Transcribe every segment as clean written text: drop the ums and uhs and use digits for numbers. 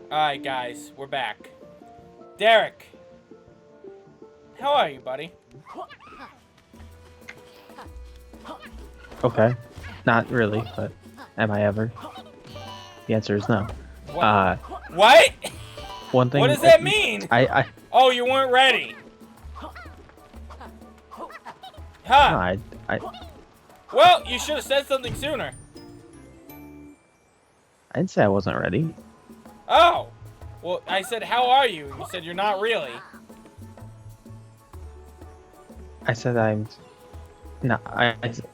Alright, guys, we're back. Derek, how are you, buddy? Okay. Not really, but am I ever? The answer is no. What? What? One thing. What does that mean? Oh, you weren't ready. Huh? No, I Well, you should have said something sooner. didn't say I wasn't ready. Oh. Well, I said, how are you? You said you're not really. I said I'm. No, I don't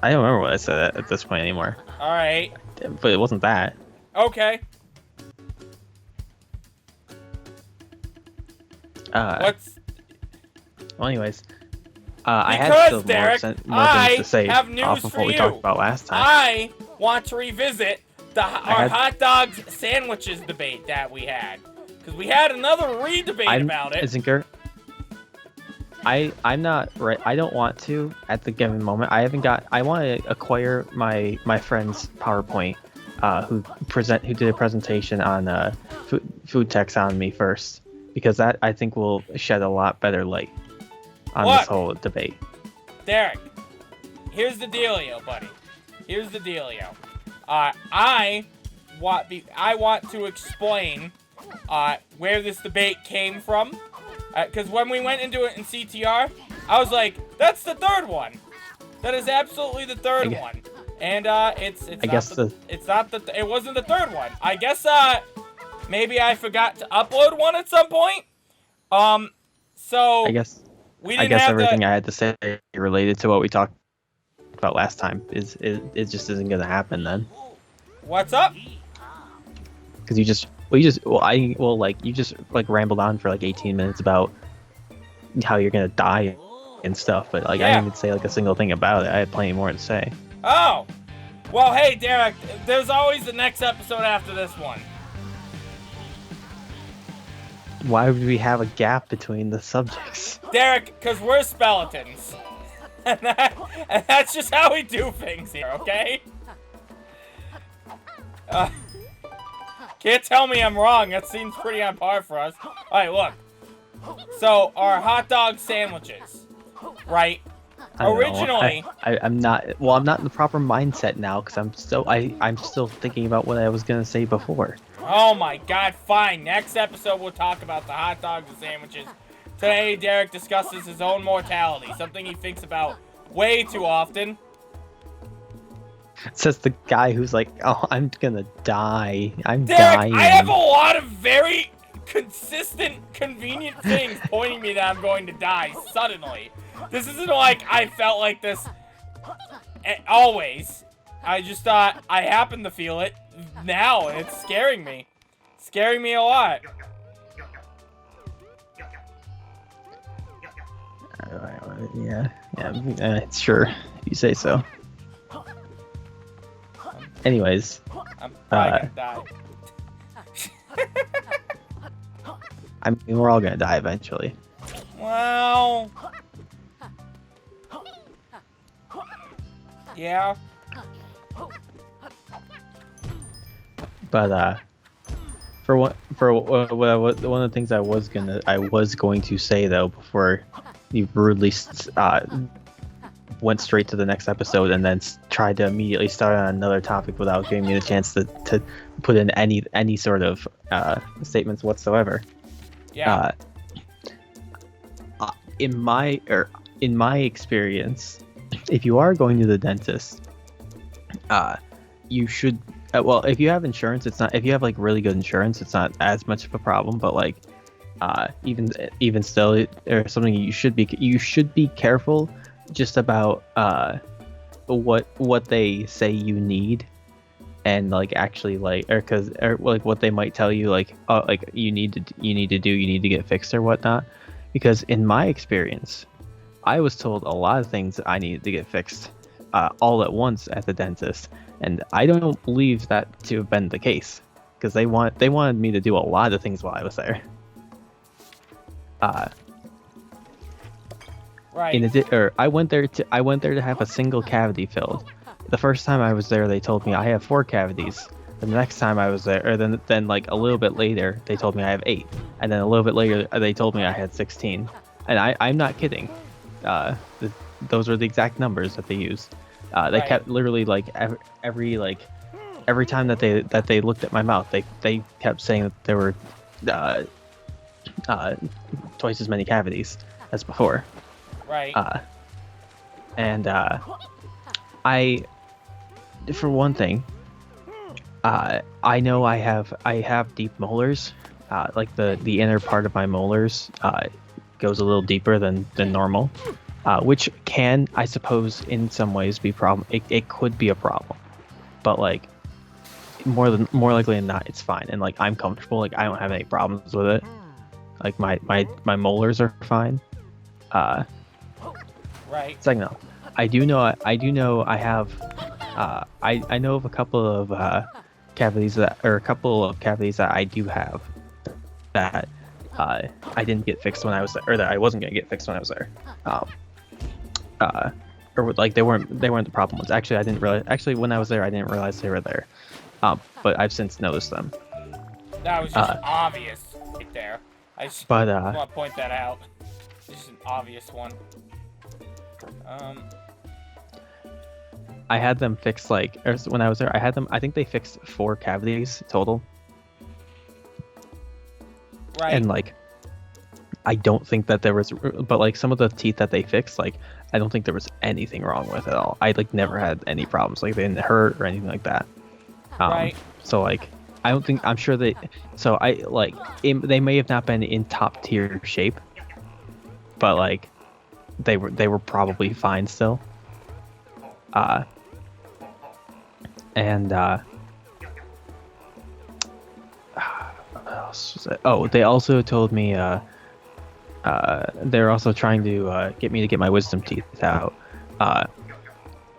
remember what I said at this point anymore. Alright. But it wasn't that. Okay. What's... Well, anyways. Because, I had still Derek, more things to say have news off of for what we you. talked about last time. I want to revisit our hot dogs sandwiches debate that we had. Because we had another re-debate about it. Zinker, I'm not right. I don't want to at the given moment. I want to acquire my friend's PowerPoint, who did a presentation on food taxonomy first, because that I think will shed a lot better light on this whole debate. Derek, here's the dealio, buddy. Here's the dealio. I want to explain where this debate came from. Because when we went into it in CTR, I was like, that's the third one. That is absolutely the third one. And it wasn't the third one. I guess maybe I forgot to upload one at some point. So I guess I everything I had to say related to what we talked about last time it just isn't gonna happen then. What's up? Because you just rambled on for like 18 minutes about how you're gonna die and stuff, but like I didn't even say like a single thing about it. I had plenty more to say. Oh, well, hey Derek, there's always the next episode after this one. Why would we have a gap between the subjects? Derek, because we're Speletons. and that's just how we do things here, okay? Can't tell me I'm wrong. That seems pretty on par for us. Alright, look. So, our hot dog sandwiches, right? Originally... I'm not in the proper mindset now, because I'm still thinking about what I was going to say before. Oh my god, fine. Next episode we'll talk about the hot dogs and sandwiches. Today, Derek discusses his own mortality, something he thinks about way too often. Says the guy who's like, oh, I'm gonna die. I'm Derek, dying. I have a lot of very consistent, convenient things pointing me that I'm going to die suddenly. This isn't like I felt like this always. I just thought I happen to feel it now, and it's scaring me. Scaring me a lot. Yeah, sure. You say so. Anyways, I'm probably gonna die. I mean, we're all gonna die eventually. Well, yeah. But one of the things I was going to say though before you rudely went straight to the next episode and then tried to immediately start on another topic without giving me the chance to put in any sort of statements whatsoever. Yeah. In my experience, if you are going to the dentist, you should. Well, if you have insurance, it's not. If you have like really good insurance, it's not as much of a problem. But like, even still, or something you should be careful just about what they say you need, and like actually like or like what they might tell you like you need to get fixed or whatnot. Because in my experience, I was told a lot of things that I needed to get fixed all at once at the dentist, and I don't believe that to have been the case, because they wanted me to do a lot of things while I was there. Right. I went there to have a single cavity filled. The first time I was there, they told me I have 4 cavities. The next time I was there, or then like a little bit later, they told me I have 8, and then a little bit later they told me I had 16, and I'm not kidding. Those were the exact numbers that they used. They kept literally like every time that they looked at my mouth, they kept saying that there were twice as many cavities as before. Right. And I, for one thing, I know I have deep molars. Like the inner part of my molars goes a little deeper than normal, which can, I suppose, in some ways be problem. It could be a problem, but like more likely than not, it's fine. And like I'm comfortable. Like I don't have any problems with it. Like my molars are fine. Right. It's like no. I do know I have. I know of a couple of cavities that I do have that I didn't get fixed when I was there, or that I wasn't gonna get fixed when I was there. Or like they weren't the problem ones. Actually, I didn't realize. Actually, when I was there, I didn't realize they were there. But I've since noticed them. That was just obvious right there. I just want to point that out. It's just an obvious one. I had them fixed or when I was there. I think they fixed 4 cavities total. Right. And like, I don't think that there was, but like some of the teeth that they fixed, like I don't think there was anything wrong with it at all. I like never had any problems. Like they didn't hurt or anything like that. Right. So like, I'm sure they. So I like they may have not been in top tier shape, but like they were probably fine still. And what else was it? Oh, they also told me they're also trying to get me to get my wisdom teeth out.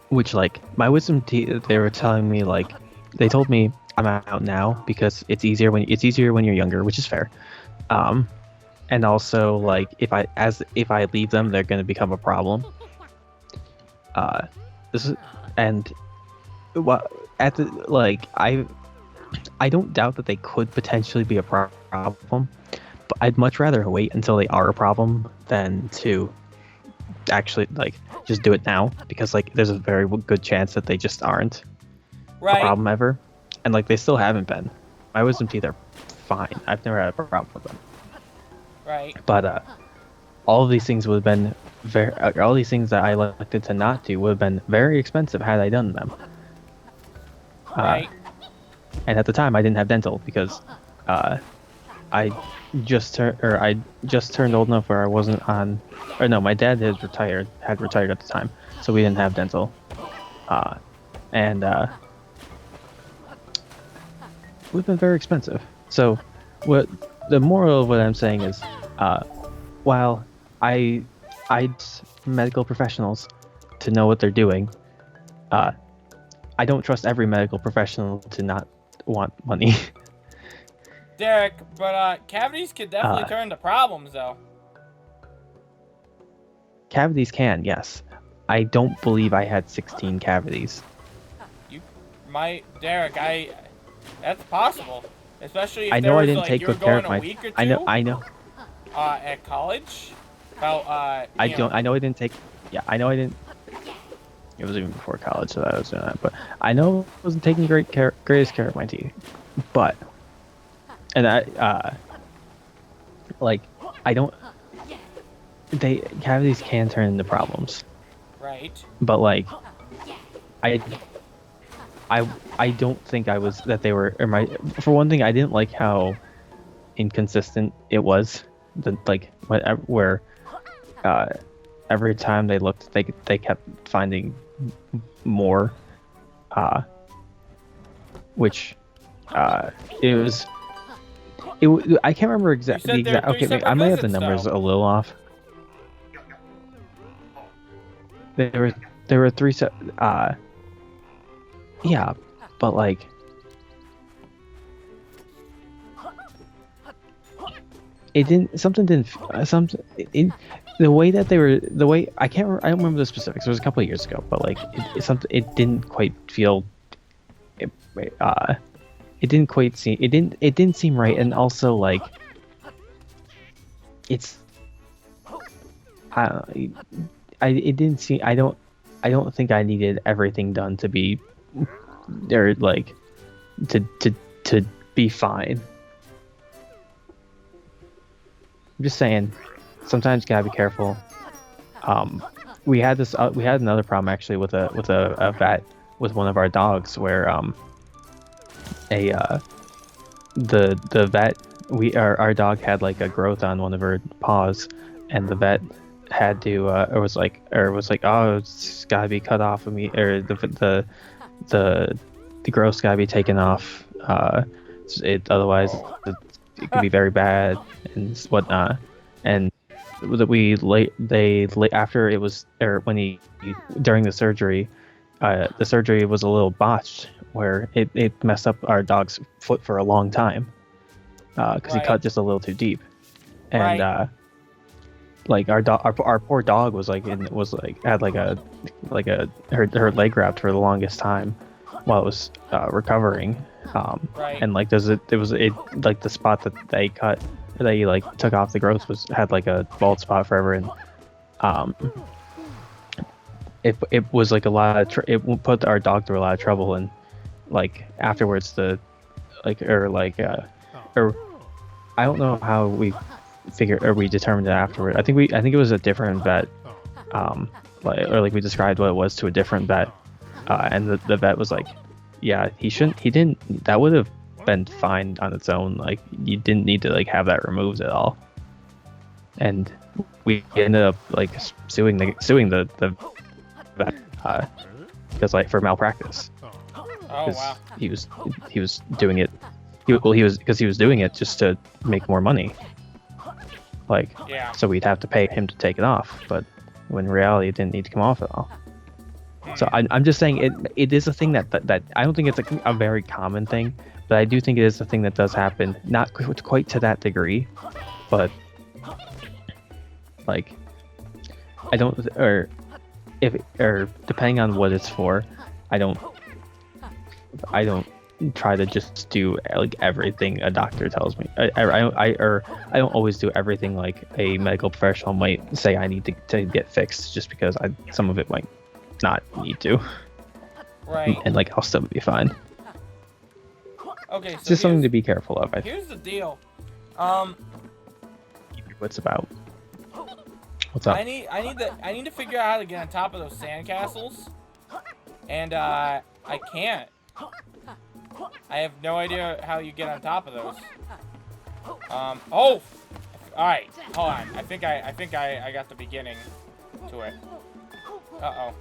Which like my wisdom teeth, they were telling me like they told me I'm out now because it's easier when you're younger, which is fair. And also like if I leave them, they're going to become a problem. This is and what at the like I don't doubt that they could potentially be a problem, but I'd much rather wait until they are a problem than to actually like just do it now, because like there's a very good chance that they just aren't a problem ever, and like they still haven't been. My wisdom teeth are fine. I've never had a problem with them. Right. But all of these things would have been all these things that I elected to not do would have been very expensive had I done them. Right. And at the time, I didn't have dental because I just turned old enough where I wasn't on. Or no, my dad had retired at the time, so we didn't have dental. And it would have been very expensive. So, what the moral of what I'm saying is, while I medical professionals to know what they're doing, I don't trust every medical professional to not want money. Derek, but cavities could definitely turn into problems, though. Cavities can, yes. I don't believe I had 16 cavities. Derek, that's possible. Especially if I know I didn't like, take good care of my. Week or two, I know. At college, about I know I didn't take. Yeah, I know I didn't. It was even before college that I was doing that, but I know I wasn't taking greatest care of my teeth. But, and I don't. Cavities can turn into problems. Right. But like, I don't think that they were. For one thing, I didn't like how inconsistent it was. Where every time they looked, they kept finding more, which it was. I can't remember exactly. Okay, I might have the numbers a little off. There were 3 set. Yeah, but like. The way that they were, I don't remember the specifics. It was a couple of years ago, but like it didn't quite feel it didn't quite seem it didn't seem right, and also like it's it didn't seem I don't think I needed everything done to be or like to be fine. I'm just saying, sometimes you gotta be careful. We had another problem actually with a vet with one of our dogs where the vet our dog had like a growth on one of her paws, and the vet had to was like oh, it's gotta be cut off of me, or the growth's gotta be taken off. Otherwise it could be very bad and whatnot. And after it was, or when he during the surgery was a little botched where it messed up our dog's foot for a long time because he cut just a little too deep, and like our poor dog was like had her leg wrapped for the longest time while it was recovering, and like like the spot that they cut, that he like took off the growth had like a bald spot forever, and it was like a lot of it put our dog through a lot of trouble, and like afterwards or I don't know how we determined it afterward. I think it was a different vet, like we described what it was to a different vet, and the vet was like, yeah, he didn't, that would have been fine on its own, like you didn't need to like have that removed at all. And we ended up like suing the vet because like for malpractice. Oh wow. He was doing it. He was doing it just to make more money. Like, yeah. So we'd have to pay him to take it off, but when in reality it didn't need to come off at all. So I'm just saying it is a thing that I don't think it's a very common thing, but I do think it is a thing that does happen, not quite to that degree, but like I don't, or depending on what it's for, I don't try to just do like everything a doctor tells me. I don't always do everything like a medical professional might say I need to get fixed, just because some of it might not need to. Right. And like I'll still be fine. Okay, so it's just something to be careful of. Here's the deal. What's about? What's up? I need to figure out how to get on top of those sandcastles, and I can't. I have no idea how you get on top of those. Oh, all right. Hold on. I think I got the beginning to it. Uh-oh.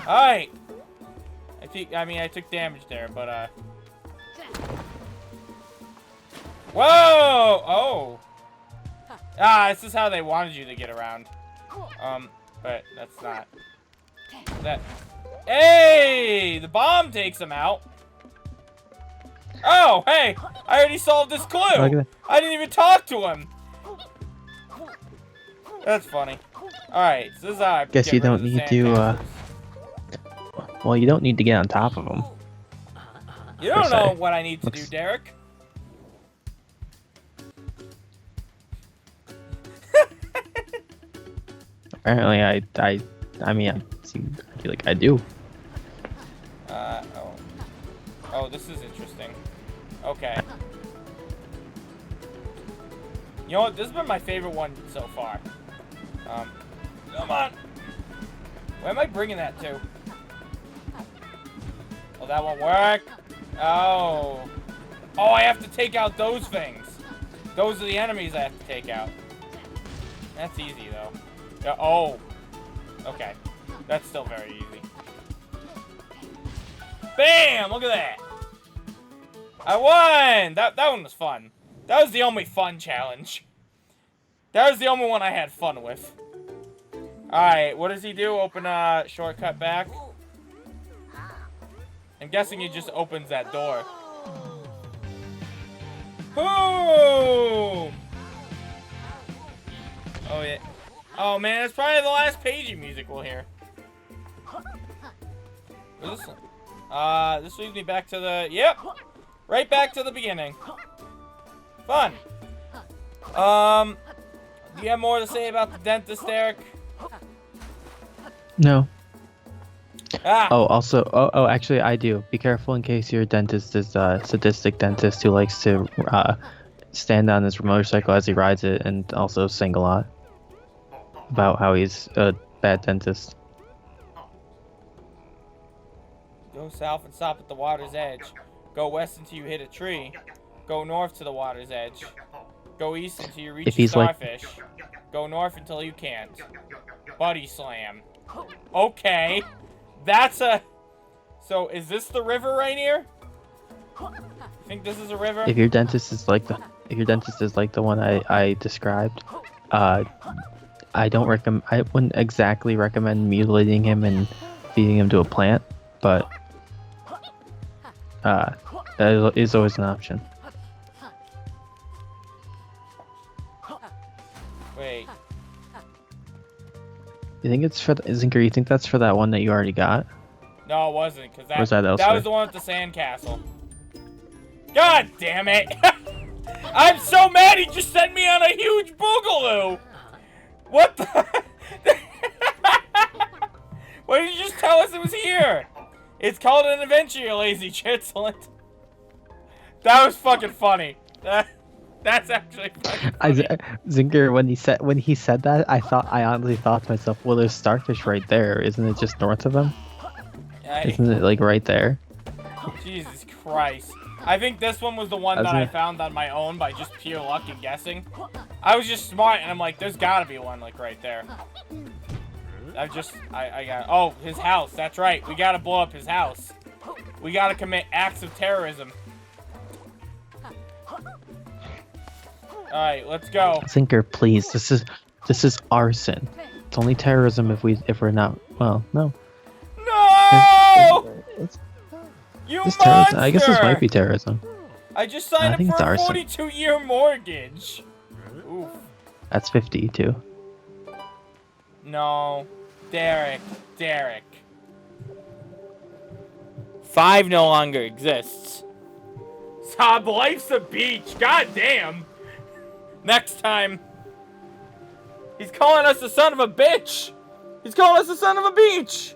All right. I took damage there, but whoa! Oh. This is how they wanted you to get around. But that's not. Hey! The bomb takes him out. Oh, hey! I already solved this clue! I didn't even talk to him! That's funny. Alright, so this is how I guess you don't need to, well, you don't need to get on top of them. You don't know what I need to do, Derek. Apparently, I mean, I feel like I do. Oh, this is interesting. Okay. You know what? This has been my favorite one so far. Come on. Where am I bringing that to? Oh, that won't work. Oh. Oh, I have to take out those things. Those are the enemies I have to take out. That's easy, though. Yeah, oh. Okay. That's still very easy. Bam! Look at that. I won! That one was fun. That was the only fun challenge. That was the only one I had fun with. Alright, what does he do? Open a shortcut back? I'm guessing he just opens that door. Boom! Oh, yeah. Oh, man, that's probably the last pagey music we'll hear. Where's this one? This leads me back to the... Yep! Right back to the beginning. Fun. Do you have more to say about the dentist, Eric? No. Ah! Oh, also, actually, I do. Be careful in case your dentist is a sadistic dentist who likes to stand on his motorcycle as he rides it and also sing a lot about how he's a bad dentist. Go south and stop at the water's edge. Go west until you hit a tree. Go north to the water's edge. Go east until you reach a starfish. Go north until you can't. Buddy slam. Okay. That's a... So, is this the river right here? You think this is a river? If your dentist is like the one I described, I wouldn't exactly recommend mutilating him and feeding him to a plant, but that is always an option. Wait. You think it's for Zinker? You think that's for that one that you already got? No, it wasn't, because that elsewhere? was the one with the sandcastle. God damn it! I'm so mad he just sent me on a huge Boogaloo! What the... Why did you just tell us it was here? It's called an adventure, you lazy chitzelant. That was fucking funny. That's actually fucking funny. Zinker, when he said that, I honestly thought to myself, well, there's starfish right there. Isn't it just north of him? Isn't it like right there? Jesus Christ. I think this one was the one that I found on my own by just pure luck and guessing. I was just smart and I'm like, there's gotta be one like right there. I got, oh, his house. That's right. We gotta blow up his house. We gotta commit acts of terrorism. Alright, let's go. Zinker, please. This is arson. It's only terrorism if we're not, well, no. No! You monster! Terrorism. I guess this might be terrorism. I just signed up for a 42-year mortgage. Oof. That's 50 too. No. Derek. 5 no longer exists. Sob, life's a beach. God damn. Next time. He's calling us the son of a bitch. He's calling us the son of a beach.